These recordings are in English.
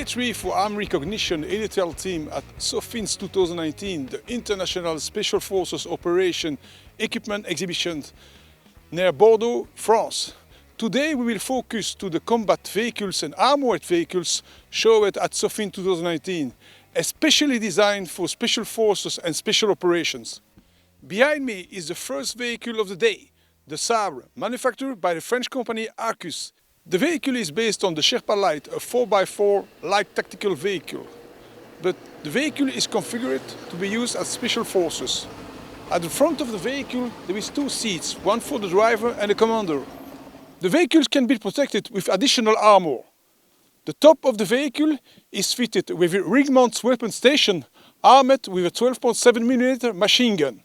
Day 3 for Arm Recognition editorial team at SOFINS 2019, the International Special Forces Operation Equipment Exhibition near Bordeaux, France. Today we will focus to the combat vehicles and armored vehicles showed at SOFINS 2019, especially designed for special forces and special operations. Behind me is the first vehicle of the day, the Sabre, manufactured by the French company Arcus. The vehicle is based on the Sherpa Light, a 4x4 light tactical vehicle. But the vehicle is configured to be used as special forces. At the front of the vehicle there is two seats, one for the driver and the commander. The vehicles can be protected with additional armor. The top of the vehicle is fitted with a ring-mount weapon station armed with a 12.7mm machine gun.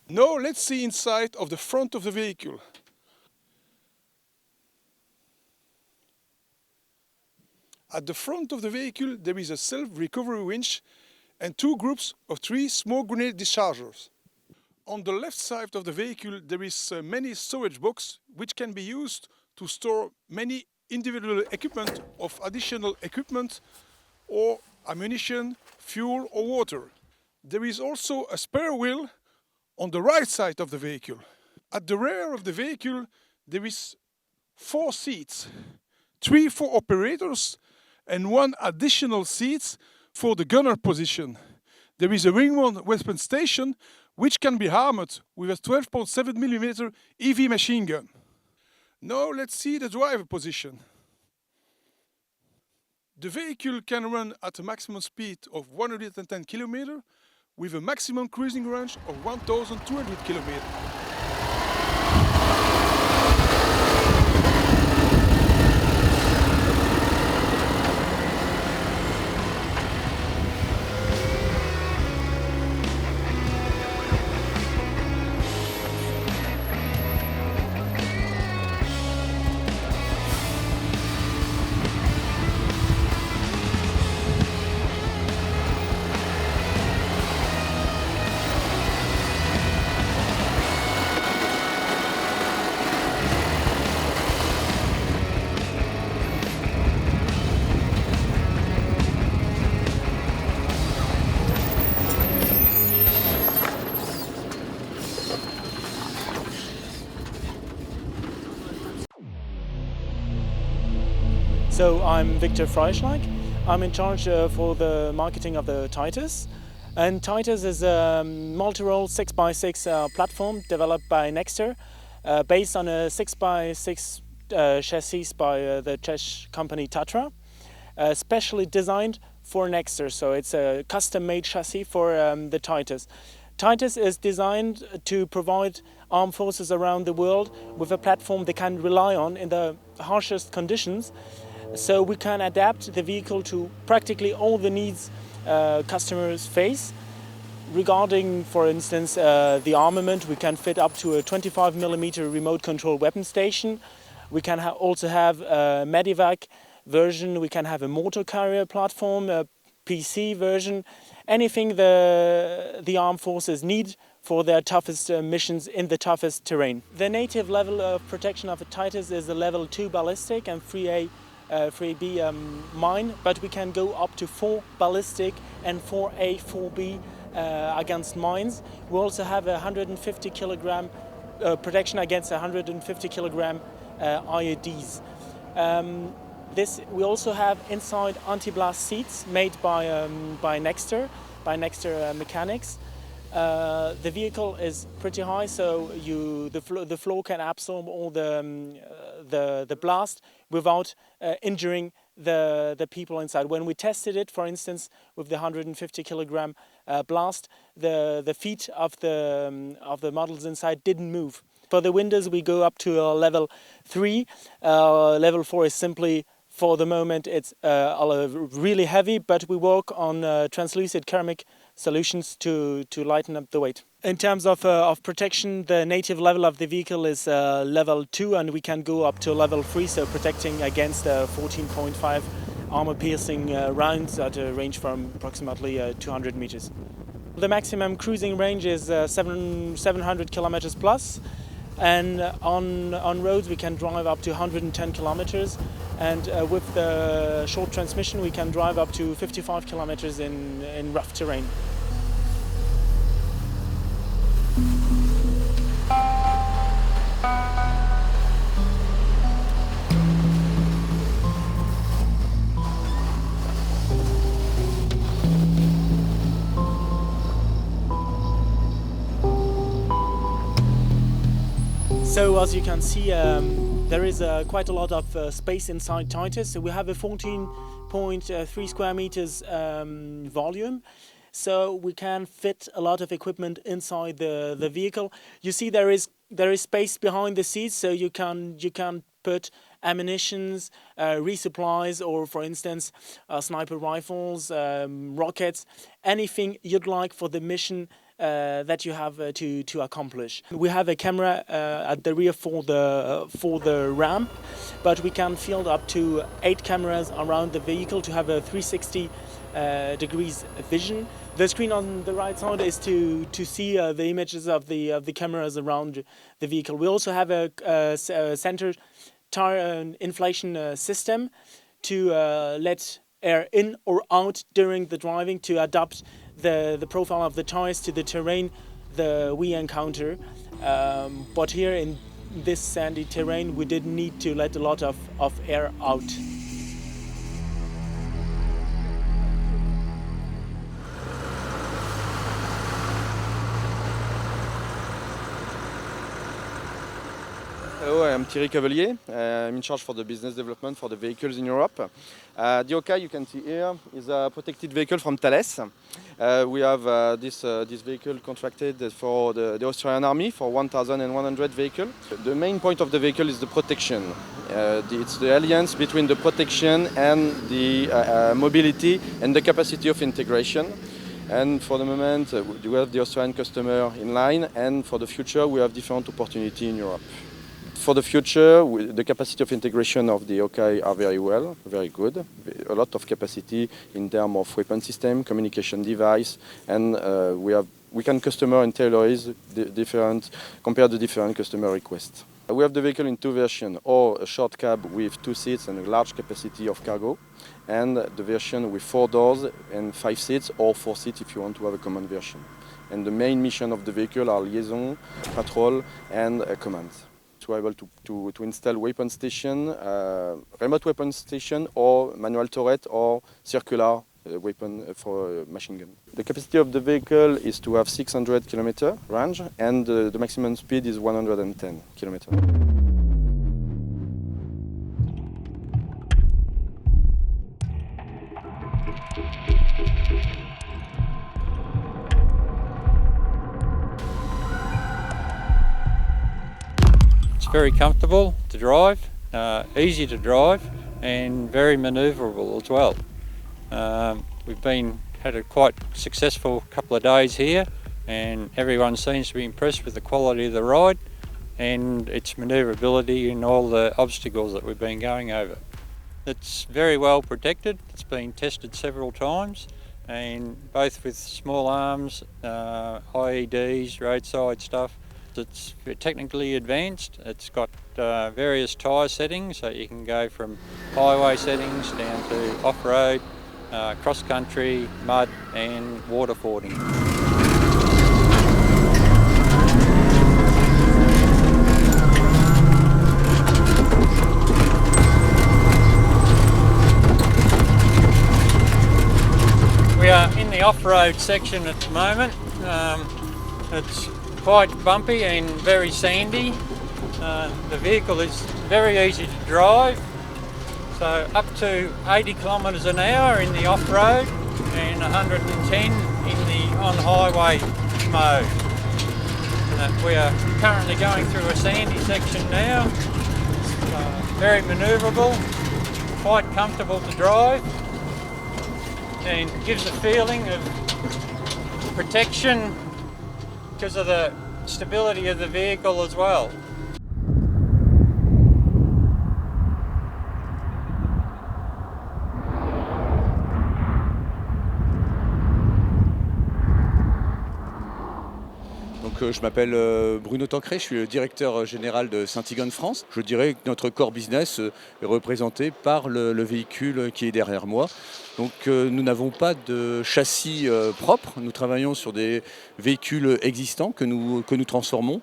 Now let's see inside of the front of the vehicle. At the front of the vehicle there is a self-recovery winch and two groups of 3 smoke grenade dischargers. On the left side of the vehicle there is many storage boxes which can be used to store many individual equipment of additional equipment or ammunition, fuel or water. There is also a spare wheel on the right side of the vehicle. At the rear of the vehicle there is 4 seats, 3 for operators and 1 additional seat for the gunner position. There is a ring-mount weapon station which can be armed with a 12.7mm EV machine gun. Now let's see the driver position. The vehicle can run at a maximum speed of 110 km with a maximum cruising range of 1,200 km. So I'm Victor Freischlag. I'm in charge for the marketing of the Titus. And Titus is a multi-role 6x6 platform developed by Nexter, based on a 6x6 chassis by the Czech company Tatra, specially designed for Nexter. So it's a custom-made chassis for the Titus. Titus is designed to provide armed forces around the world with a platform they can rely on in the harshest conditions. So we can adapt the vehicle to practically all the needs customers face. Regarding, for instance, the armament, we can fit up to a 25mm remote control weapon station. We can also have a Medivac version, we can have a motor carrier platform, a PC version, anything the armed forces need for their toughest missions in the toughest terrain. The native level of protection of a Titus is a level 2 ballistic and 3A 3B mine, but we can go up to 4 ballistic and 4A, 4B against mines. We also have a 150 kilogram protection against 150 kilogram IEDs. We also have inside anti-blast seats made by Nexter Mechanics. The vehicle is pretty high, so the floor can absorb all the blast without injuring the people inside. When we tested it, for instance, with the 150 kilogram blast, the feet of the models inside didn't move. For the windows, we go up to level 3. Level 4 is simply, for the moment, it's really heavy, but we work on translucid ceramic solutions to lighten up the weight. In terms of protection, the native level of the vehicle is level 2, and we can go up to level 3, so protecting against 14.5 armor-piercing rounds at a range from approximately 200 meters. The maximum cruising range is 700 kilometers plus, and on roads we can drive up to 110 kilometers. And with the short transmission, we can drive up to 55 kilometers in rough terrain. So as you can see, there is quite a lot of space inside Titus. So we have a 14.3 square meters volume. So we can fit a lot of equipment inside the vehicle. You see there is space behind the seats, so you can put ammunitions, resupplies, or for instance sniper rifles, rockets, anything you'd like for the mission that you have to accomplish. We have a camera at the rear for the ramp, but we can field up to 8 cameras around the vehicle to have a 360 degrees vision. The screen on the right side is to see the images of the cameras around the vehicle. We also have a center tire inflation system to let air in or out during the driving to adapt the profile of the tires to the terrain we encounter. But here in this sandy terrain, we did need to let a lot of air out. Hello, I'm Thierry Cavelier. I'm in charge for the business development for the vehicles in Europe. The Hawkei, you can see here, is a protected vehicle from Thales. We have this vehicle contracted for the Australian Army for 1,100 vehicles. The main point of the vehicle is the protection. It's the alliance between the protection and the mobility and the capacity of integration. And for the moment, we have the Australian customer in line, and for the future, we have different opportunities in Europe. For the future, the capacity of integration of the Hawkei are very good. A lot of capacity in terms of weapon system, communication device, and we can customize and tailorize compared to different customer requests. We have the vehicle in 2 versions, or a short cab with 2 seats and a large capacity of cargo, and the version with 4 doors and 5 seats, or 4 seats if you want to have a common version. And the main mission of the vehicle are liaison, patrol, and command. To be able to install weapon station, remote weapon station, or manual turret, or circular weapon for machine gun. The capacity of the vehicle is to have 600 km range, and the maximum speed is 110 km. Very comfortable to drive, easy to drive, and very manoeuvrable as well. We've had a quite successful couple of days here, and everyone seems to be impressed with the quality of the ride and its manoeuvrability in all the obstacles that we've been going over. It's very well protected. It's been tested several times, and both with small arms, IEDs, roadside stuff. It's technically advanced. It's got various tyre settings, so you can go from highway settings down to off-road, cross-country, mud and water fording. We are in the off-road section at the moment. It's quite bumpy and very sandy. The vehicle is very easy to drive, so up to 80 kilometres an hour in the off-road and 110 in the on-highway mode. We are currently going through a sandy section now. Very manoeuvrable, quite comfortable to drive, and gives a feeling of protection because of the stability of the vehicle as well. Donc Je m'appelle Bruno Tancré, je suis le directeur général de Centigon France. Je dirais que notre core business est représenté par le véhicule qui est derrière moi. Donc nous n'avons pas de châssis propre, nous travaillons sur des véhicules existants que nous transformons.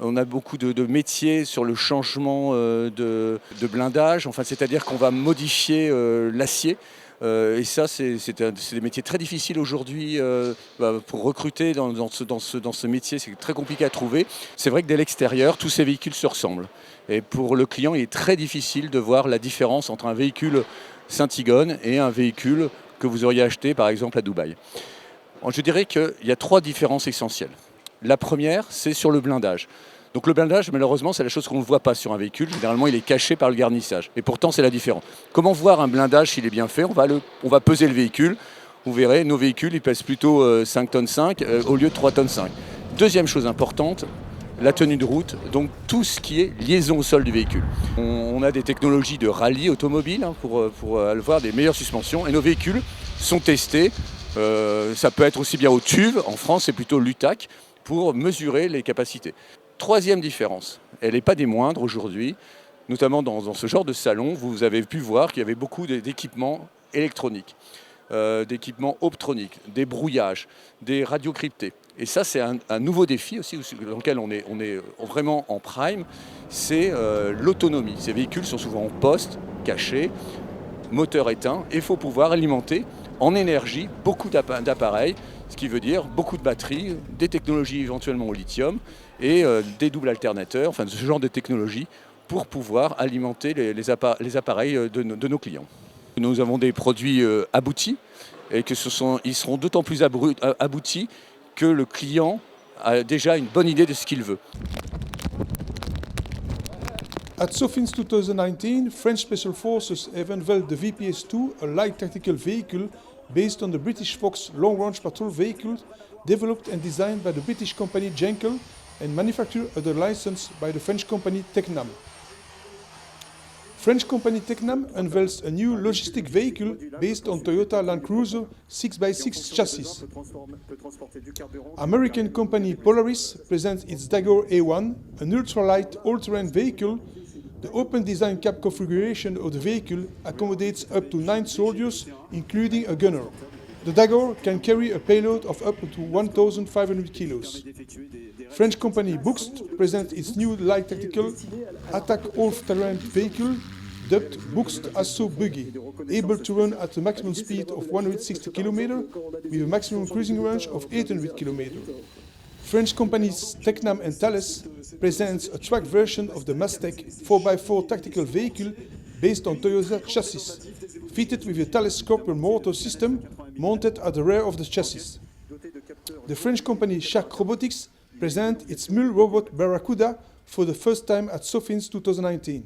On a beaucoup de métiers sur le changement de blindage, enfin, c'est-à-dire qu'on va modifier l'acier. Et ça, c'est des métiers très difficiles aujourd'hui pour recruter dans ce métier. C'est très compliqué à trouver. C'est vrai que dès l'extérieur, tous ces véhicules se ressemblent. Et pour le client, il est très difficile de voir la différence entre un véhicule Centigon et un véhicule que vous auriez acheté par exemple à Dubaï. Je dirais qu'il y a 3 différences essentielles. La première, c'est sur le blindage. Donc le blindage, malheureusement, c'est la chose qu'on ne voit pas sur un véhicule. Généralement, il est caché par le garnissage. Et pourtant, c'est la différence. Comment voir un blindage s'il est bien fait ? On va peser le véhicule. Vous verrez, nos véhicules, ils pèsent plutôt 5 tonnes 5 au lieu de 3 tonnes 5. Deuxième chose importante, la tenue de route, donc tout ce qui est liaison au sol du véhicule. On a des technologies de rallye automobile pour avoir des meilleures suspensions. Et nos véhicules sont testés. Ça peut être aussi bien au TUV, en France, c'est plutôt l'UTAC, pour mesurer les capacités. Troisième différence, elle n'est pas des moindres aujourd'hui, notamment dans ce genre de salon, vous avez pu voir qu'il y avait beaucoup d'équipements électroniques, d'équipements optroniques, des brouillages, des radios cryptées. Et ça, c'est un nouveau défi aussi, dans lequel on est vraiment en prime, c'est l'autonomie. Ces véhicules sont souvent en poste, cachés, moteur éteint, et il faut pouvoir alimenter en énergie beaucoup d'appareils, ce qui veut dire beaucoup de batteries, des technologies éventuellement au lithium et des doubles alternateurs, enfin ce genre de technologies pour pouvoir alimenter les appareils de nos clients. Nous avons des produits aboutis et ils seront d'autant plus aboutis que le client a déjà une bonne idée de ce qu'il veut. At SOFINS 2019, French Special Forces have unveiled the VPS-2, a light tactical vehicle based on the British Fox long-range patrol vehicle, developed and designed by the British company Jenkel and manufactured under license by the French company Tecnam. French company Tecnam unveils a new logistic vehicle based on Toyota Land Cruiser 6x6 chassis. American company Polaris presents its Dagor A1, an ultralight all-terrain vehicle. The open design cab configuration of the vehicle accommodates up to 9 soldiers, including a gunner. The Dagor can carry a payload of up to 1,500 kilos. French company Buxt presents its new light tactical attack all-terrain vehicle, dubbed Buxt Assault Buggy, able to run at a maximum speed of 160 km with a maximum cruising range of 800 km. French companies Tecnam and Thales presents a tracked version of the Mastec 4x4 tactical vehicle based on Toyota chassis, fitted with a Thales Scorpion motor system mounted at the rear of the chassis. The French company Shark Robotics presents its mule robot Barracuda for the first time at SOFINS 2019.